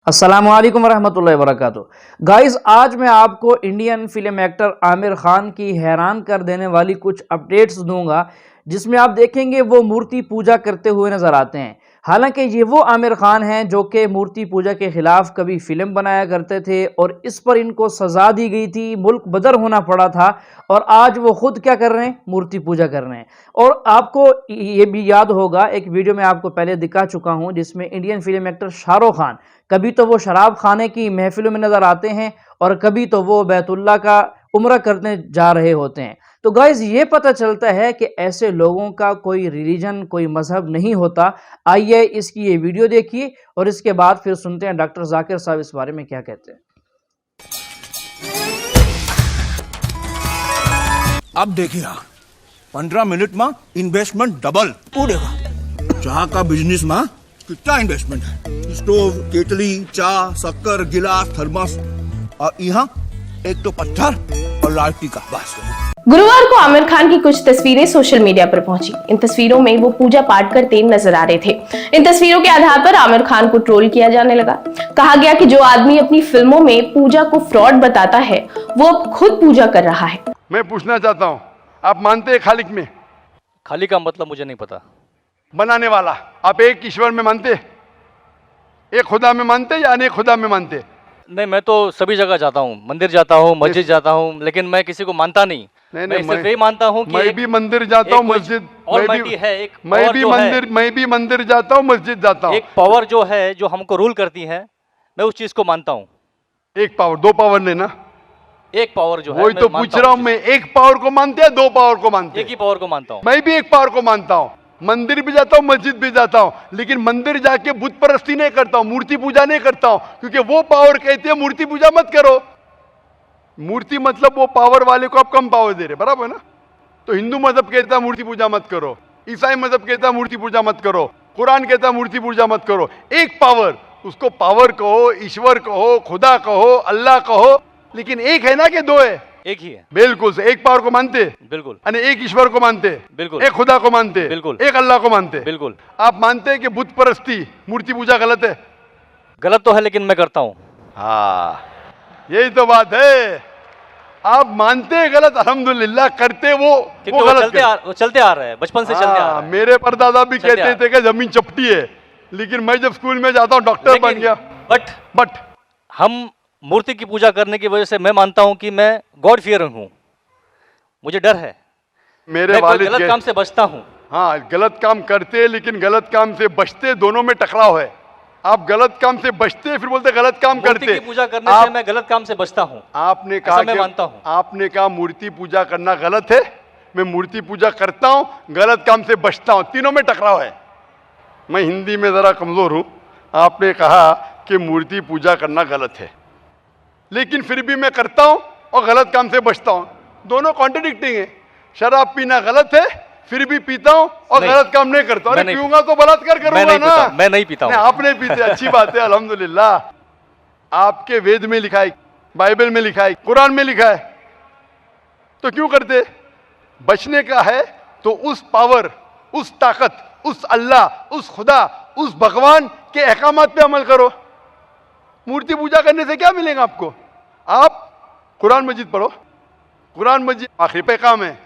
अस्सलामुअलैकुम वरहमतुल्लाहि वबरकातुहू। गाइस, आज मैं आपको Indian film actor Aamir Khan की हैरान कर देने वाली कुछ अपडेट्स दूंगा, जिसमें आप देखेंगे वो मूर्ति पूजा करते हुए नजर आते हैं। हालांकि ये वो आमिर खान हैं जो कि मूर्ति पूजा के खिलाफ कभी फिल्म बनाया करते थे और इस पर इनको सजा दी गई थी, मुल्क बदर होना पड़ा था, और आज वो खुद क्या कर रहे हैं, मूर्ति पूजा कर रहे हैं। और आपको ये भी याद होगा, एक वीडियो में आपको पहले दिखा चुका हूं जिसमें Indian film actor Shahrukh Khan कभी तो वो शराब खाने की महफिलों में नजर आते हैं और कभी तो वो बैतुल्ला का उम्रा करने जा रहे होते हैं। तो गाइज, ये पता चलता है कि ऐसे लोगों का कोई रिलीजन, कोई मजहब नहीं होता। आइए इसकी ये वीडियो देखिए और इसके बाद फिर सुनते हैं डॉक्टर जाकिर साहब इस बारे में क्या कहते हैं। अब देखिए 15 मिनट में इन्वेस्टमेंट डबल उड़ेगा। चाह का बिजनेस में कितना इन्वेस्टमेंट है? स्टोव, केतली, चाय, शक्कर, गिलास, थर्मस, और यहाँ एक तो पत्थर और लाइटी का बस। गुरुवार को आमिर खान की कुछ तस्वीरें सोशल मीडिया पर पहुंची। इन तस्वीरों में वो पूजा पाठ करते नजर आ रहे थे। इन तस्वीरों के आधार पर आमिर खान को ट्रोल किया जाने लगा। कहा गया कि जो आदमी अपनी फिल्मों में पूजा को फ्रॉड बताता है, वो अब खुद पूजा कर रहा है। मैं पूछना चाहता हूँ, आप मानते हैं खालिक में? खालिक का मतलब मुझे नहीं पता। बनाने वाला। आप एक ईश्वर में मानते, एक खुदा में मानते या अनेक खुदा में मानते? नहीं, मैं तो सभी जगह जाता हूँ, मंदिर जाता हूँ, मस्जिद जाता हूँ, लेकिन मैं किसी को मानता नहीं। मैं सिर्फ यही मानता हूँ कि मैं भी मंदिर जाता हूँ, मस्जिद, मैं भी मंदिर जाता हूँ, मस्जिद जाता हूँ। एक पावर जो है, जो हमको रूल करती है, मैं उस चीज को मानता हूँ। एक पावर, दो पावर लेना। एक पावर जो है, वही तो पूछ रहा हूँ मैं, एक पावर को मानते हैं, दो पावर को मानते? एक ही पावर को मानता हूँ। मैं भी एक पावर को मानता हूँ। मंदिर भी जाता हूँ, मस्जिद भी जाता हूँ, लेकिन मंदिर जाके बुत परस्ती नहीं करता हूँ, मूर्ति पूजा नहीं करता हूँ, क्योंकि वो पावर कहती है मूर्ति पूजा मत करो। मूर्ति मतलब वो पावर वाले को आप कम पावर दे रहे, बराबर है ना? तो हिंदू मजहब कहता है मूर्ति पूजा मत करो, ईसाई मजहब कहता है मूर्ति पूजा मत करो, कुरान कहता है मूर्ति पूजा मत करो। एक पावर, उसको पावर कहो, ईश्वर कहो, खुदा कहो, अल्लाह कहो, लेकिन एक है ना कि दो है? एक ही है। बिल्कुल से। एक पावर को मानते? बिल्कुल। एक ईश्वर को मानते? बिल्कुल। एक खुदा को मानते? बिल्कुल। एक अल्लाह को मानते? बिल्कुल। आप मानते हैं कि बुत परस्ती, मूर्ति पूजा गलत है? गलत तो है, लेकिन मैं करता हूँ। हाँ, यही तो बात है। आप मानते हैं गलत, अल्हम्दुलिल्लाह, करते वो गलत चलते आ रहे हैं, बचपन से चलते आ रहे हैं। मेरे परदादा भी कहते थे कि जमीन चपटी है, लेकिन मैं जब स्कूल में जाता हूँ डॉक्टर बन गया। बट हम मूर्ति की पूजा करने की वजह से मैं मानता हूं कि मैं गॉड फियरिंग हूं, मुझे डर है। मेरे मैं वालिद गलत काम से बचता हूं। हाँ, गलत काम करते, लेकिन गलत काम से बचते, दोनों में टकराव है। आप गलत काम से बचते, फिर बोलते गलत काम करते। मूर्ति की पूजा करने से मैं गलत काम से बचता हूं। आपने कहा, मैं मानता हूं। आपने कहा मूर्ति पूजा करना गलत है, मैं मूर्ति पूजा करता हूं, गलत काम से बचता हूं, तीनों में टकराव है। मैं हिंदी में जरा कमजोर हूं। आपने कहा कि मूर्ति पूजा करना गलत है, लेकिन फिर भी मैं करता हूं और गलत काम से बचता हूं, दोनों कॉन्ट्रडिक्टिंग है। शराब पीना गलत है, फिर भी पीता हूं और गलत काम नहीं करता। अरे पीऊंगा तो बलात्कार करूंगा ना। मैं नहीं पीता हूं। आप नहीं पीते, अच्छी बात है, अल्हम्दुलिल्लाह। आपके वेद में लिखा है, बाइबल में लिखा है, कुरान में लिखा है, तो क्यों करते? बचने का है तो उस पावर, उस ताकत, उस अल्लाह, उस खुदा, उस भगवान के अहकामात पे अमल करो। मूर्ति पूजा करने से क्या मिलेगा आपको? आप कुरान मजीद पढ़ो, कुरान मजीद आखिरी पैगाम है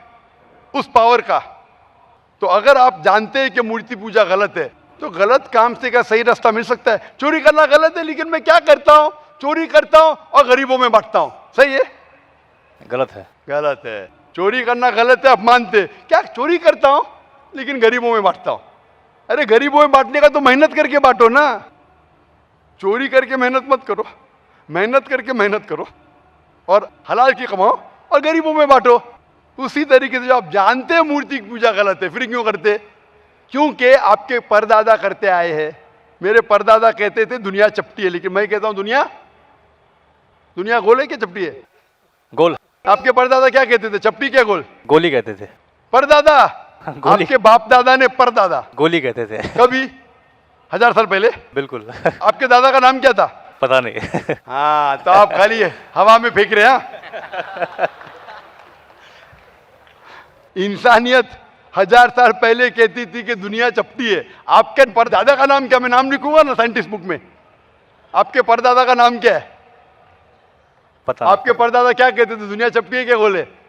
उस पावर का। तो अगर आप जानते हैं कि मूर्ति पूजा गलत है, तो गलत काम से क्या सही रास्ता मिल सकता है? चोरी करना गलत है, लेकिन मैं क्या करता हूं? चोरी करता हूं और गरीबों में बांटता हूं, सही है? गलत है। गलत है। चोरी करना गलत है, आप मानते? क्या चोरी करता हूं लेकिन गरीबों में बांटता हूं? अरे गरीबों में बांटने का तो मेहनत करके बांटो ना, चोरी करके मेहनत मत करो। मेहनत करके मेहनत करो और हलाल की कमाओ और गरीबों में बांटो। उसी तरीके से जो आप जानते हैं मूर्ति की पूजा गलत है, फिर क्यों करते? क्योंकि आपके परदादा करते आए हैं। मेरे परदादा कहते थे दुनिया चपटी है, लेकिन मैं कहता हूं दुनिया गोल है क्या चपटी है? गोल। आपके परदादा क्या कहते थे, चपटी क्या गोल? गोली कहते थे। परदादा? आपके बाप दादा ने परदादा गोली कहते थे। कभी 1000 साल पहले? बिल्कुल। आपके दादा का नाम क्या था? पता नहीं। हाँ, तो आप खाली हवा में फेंक रहे हैं। इंसानियत 1000 साल पहले कहती थी कि दुनिया चपटी है। आपके परदादा का नाम क्या? मैं नाम लिखूंगा ना साइंटिस्ट बुक में। आपके परदादा का नाम क्या है? पता आपके परदादा क्या कहते थे? दुनिया चपटी है क्या बोले? नहीं।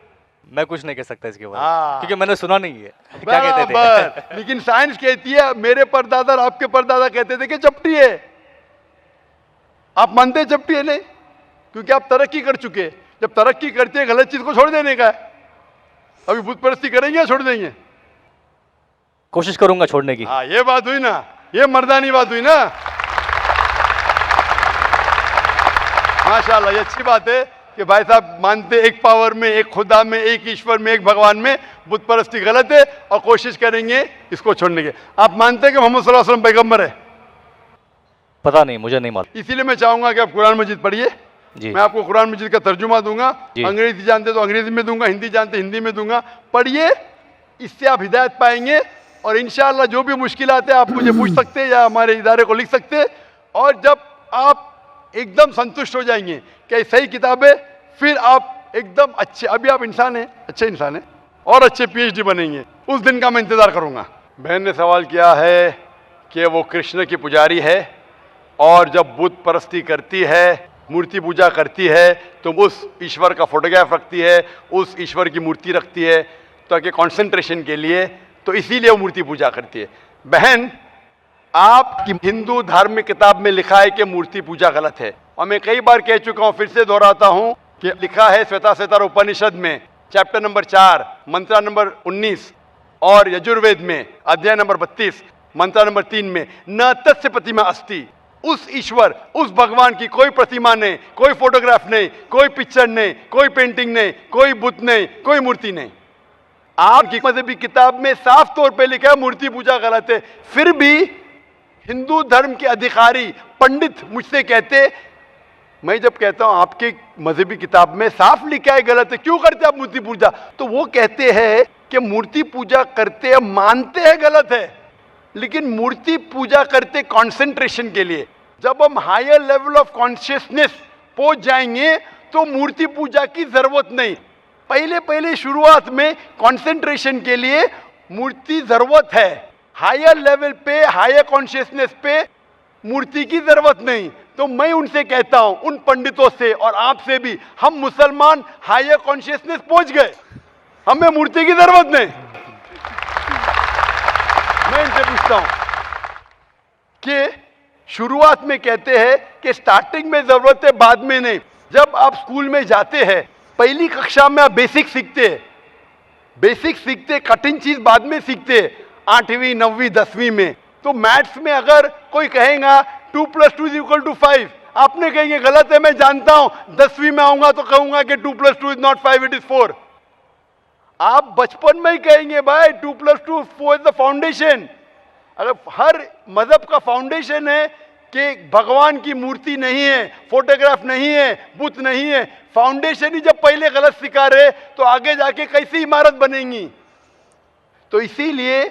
मैं कुछ नहीं कह सकता इसके बारे हाँ। में, क्योंकि मैंने सुना नहीं है क्या कहते थे। बराबर। लेकिन साइंस कहती है मेरे परदादा और आपके परदादा कहते थे कि चपटी है। आप मानते हैं चपटी है? नहीं, क्योंकि आप तरक्की कर चुके हैं। जब तरक्की करते हैं गलत चीज को छोड़ देने का है। अभी बुत परस्ती करेंगे या छोड़ देंगे? कोशिश करूंगा छोड़ने की। हाँ, ये बात हुई ना, ये मर्दानी बात हुई ना। माशाल्लाह, ये अच्छी बात है कि भाई साहब मानते एक पावर में, एक खुदा में, एक ईश्वर में, एक भगवान में। बुत परस्ती गलत है और कोशिश करेंगे इसको छोड़ने की। आप मानते हैं कि मोहम्मद सल्लल्लाहु अलैहि वसल्लम पैगंबर है? पता नहीं, मुझे नहीं मालूम। इसीलिए मैं चाहूंगा कि आप कुरान मजीद पढ़िए। जी। मैं आपको कुरान मजीद का तर्जुमा दूंगा। जी। अंग्रेजी जानते तो अंग्रेजी में दूंगा, हिंदी जानते हिंदी में दूंगा। पढ़िए, इससे आप हिदायत पाएंगे और इंशाअल्लाह जो भी मुश्किलात है आप मुझे पूछ सकते हैं या हमारे इदारे को लिख सकते हैं। और जब आप एकदम संतुष्ट हो जाएंगे कि सही किताब है, फिर आप एकदम अच्छे, अभी आप इंसान हैं, अच्छे इंसान हैं और अच्छे PhD बनेंगे। उस दिन का मैं इंतजार करूंगा। बहन ने सवाल किया है कि वो कृष्ण की पुजारी है और जब बुत परस्ती करती है, मूर्ति पूजा करती है, तो उस ईश्वर का फोटोग्राफ रखती है, उस ईश्वर की मूर्ति रखती है ताकि कंसंट्रेशन के लिए, तो इसीलिए वो मूर्ति पूजा करती है। बहन, आपकी हिंदू धार्मिक किताब में लिखा है कि मूर्ति पूजा गलत है और मैं कई बार कह चुका हूं, फिर से दोहराता हूं कि लिखा है श्वेताश्वेतर उपनिषद में चैप्टर नंबर 4 मंत्र नंबर 19 और यजुर्वेद में अध्याय नंबर 32 मंत्र नंबर 3 में, न तस्य प्रतिमा अस्ति। उस ईश्वर, उस भगवान की कोई प्रतिमा नहीं, कोई फोटोग्राफ नहीं, कोई पिक्चर नहीं, कोई पेंटिंग नहीं, कोई बुत नहीं, कोई मूर्ति नहीं। आपकी मजहबी किताब में साफ तौर पे लिखा है मूर्ति पूजा गलत है। फिर भी हिंदू धर्म के अधिकारी पंडित मुझसे कहते, मैं जब कहता हूं आपके मजहबी किताब में साफ लिखा है गलत है, क्यों करते आप मूर्ति पूजा? तो वो कहते हैं कि मूर्ति पूजा करते हैं, मानते हैं गलत है, लेकिन मूर्ति पूजा करते कंसंट्रेशन के लिए। जब हम हायर लेवल ऑफ कॉन्शियसनेस पहुंच जाएंगे तो मूर्ति पूजा की जरूरत नहीं। पहले पहले शुरुआत में कंसंट्रेशन के लिए मूर्ति जरूरत है। हायर लेवल पे, हायर कॉन्शियसनेस पे मूर्ति की जरूरत नहीं। तो मैं उनसे कहता हूं, उन पंडितों से और आपसे भी, हम मुसलमान हायर कॉन्शियसनेस पहुंच गए, हमें मूर्ति की जरूरत नहीं। मैं इनसे पूछता हूं कि शुरुआत में कहते हैं कि स्टार्टिंग में जरूरत है, बाद में नहीं। जब आप स्कूल में जाते हैं, पहली कक्षा में आप बेसिक सीखते हैं, बेसिक सीखते, कठिन चीज बाद में सीखते हैं 8वीं 9वीं 10वीं में। तो मैथ्स में अगर कोई कहेगा 2 + 2 = 5, आपने कहेंगे गलत है, मैं जानता हूं। 10वीं में आऊंगा तो कहूंगा कि 2 + 2 = 5, it is 4। आप बचपन में ही कहेंगे भाई 2 + 2 4 इज द फाउंडेशन। अगर हर मजहब का फाउंडेशन है कि भगवान की मूर्ति नहीं है, फोटोग्राफ नहीं है, बुत नहीं है, फाउंडेशन ही जब पहले गलत सिखा रहे तो आगे जाके कैसी इमारत बनेंगी? तो इसीलिए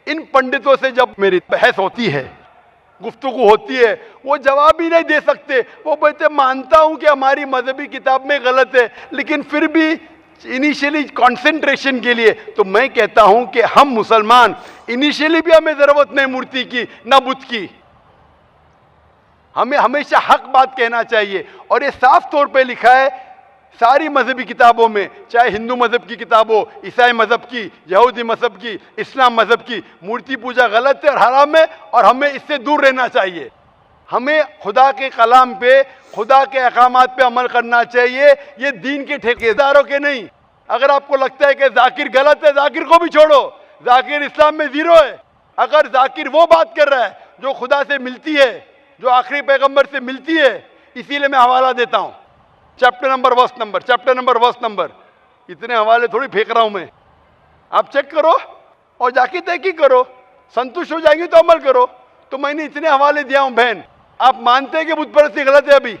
इन पंडितों से जब मेरी बहस होती है, गुफ्तगू होती है, वो जवाब ही नहीं दे सकते। वो बोलते मानता हूं कि हमारी मजहबी किताब में गलत है, लेकिन फिर भी इनिशियली कंसंट्रेशन के लिए। तो मैं कहता हूं कि हम मुसलमान इनिशियली भी हमें जरूरत नहीं मूर्ति की ना बुत की। हमें हमेशा हक बात कहना चाहिए और ये साफ तौर पे लिखा है सारी मजहबी किताबों में, चाहे हिंदू मजहब की किताब हो, ईसाई मजहब की, यहूदी मजहब की, इस्लाम मजहब की। मूर्ति पूजा गलत है और हराम है और हमें इससे दूर रहना चाहिए। हमें खुदा के कलाम पे, खुदा के अहकामात पे अमल करना चाहिए, ये दीन के ठेकेदारों के नहीं। अगर आपको लगता है कि जाकिर गलत है, जाकिर को भी छोड़ो, जाकिर इस्लाम में 0 है। अगर जाकिर वो बात कर रहा है जो खुदा से मिलती है, जो आखिरी पैगंबर से मिलती है, इसीलिए मैं हवाला देता हूं, chapter number verse number, chapter number verse number. इतने हवाले थोड़ी फेंक रहा हूं मैं, आप चेक करो और जाके तहकीक करो, संतुष्ट हो जाएंगे तो अमल करो। तो मैंने इतने हवाले दिया हूं बहन। आप मानते हैं कि बुत परस्ती गलत है अभी?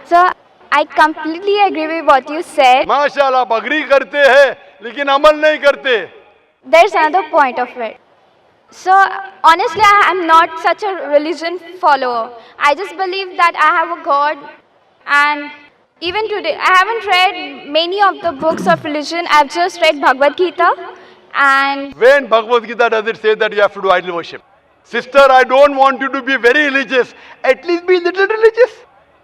Sir, I completely agree with what you said. माशाल्लाह, आप अग्री करते हैं लेकिन अमल नहीं करते। There's another point of it. So, honestly, I am not such a religion follower. I just believe that I have a God, and even today, I haven't read many of the books of religion. I've just read Bhagavad Gita, and When Bhagavad Gita does it say that you have to do idol worship? Sister, I don't want you to be very religious. At least be little religious.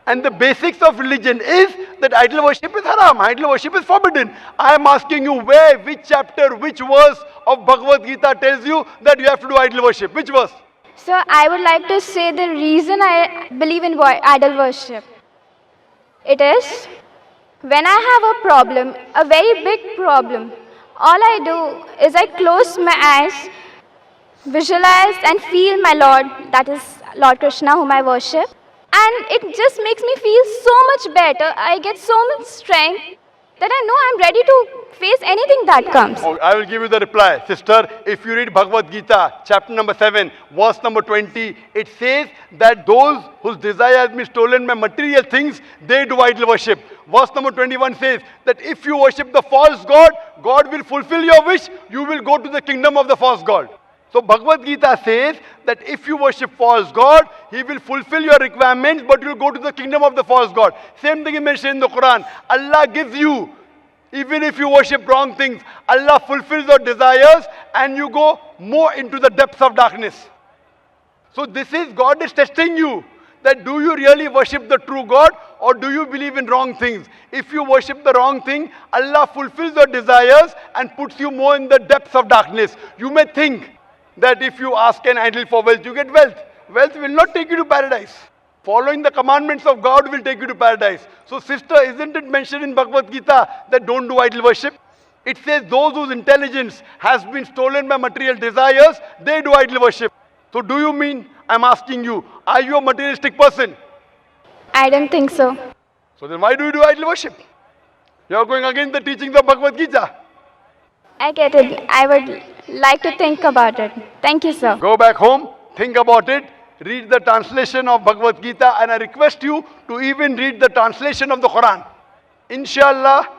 And the basics of religion is that idol worship is haram. Idol worship is forbidden. I am asking you where, which chapter, which verse of Bhagavad Gita tells you that you have to do idol worship. Which verse? So I would like to say the reason I believe in idol worship. It is when I have a problem, a very big problem, all I do is I close my eyes, visualize and feel my Lord, that is Lord Krishna whom I worship. And it just makes me feel so much better. I get so much strength that I know I'm ready to face anything that comes. Oh, I will give you the reply. Sister, if you read Bhagavad Gita, chapter number 7, verse number 20, it says that those whose desire has been stolen by material things, they do idol worship. Verse number 21 says that if you worship the false god, God will fulfill your wish, you will go to the kingdom of the false god. So Bhagavad Gita says that if you worship false god, he will fulfill your requirements, but you will go to the kingdom of the false god. Same thing is mentioned in the Quran. Allah gives you, even if you worship wrong things, Allah fulfills your desires and you go more into the depths of darkness. So this is, God is testing you, that do you really worship the true God or do you believe in wrong things? If you worship the wrong thing, Allah fulfills your desires and puts you more in the depths of darkness. You may think that if you ask an idol for wealth, you get wealth. Wealth will not take you to paradise. Following the commandments of God will take you to paradise. So sister, isn't it mentioned in Bhagavad Gita that don't do idol worship? It says those whose intelligence has been stolen by material desires, they do idol worship. So do you mean, I'm asking you, are you a materialistic person? I don't think so. So then why do you do idol worship? You are going against the teachings of Bhagavad Gita. I get it. I would like to think about it. Thank you, sir. Go back home, think about it, read the translation of Bhagavad Gita, and I request you to even read the translation of the Quran. Inshallah,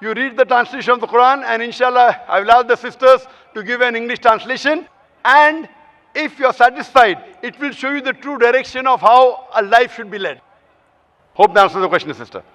you read the translation of the Quran, and inshallah, I will ask the sisters to give an English translation. And if you are satisfied, it will show you the true direction of how a life should be led. Hope that answers the question, sister.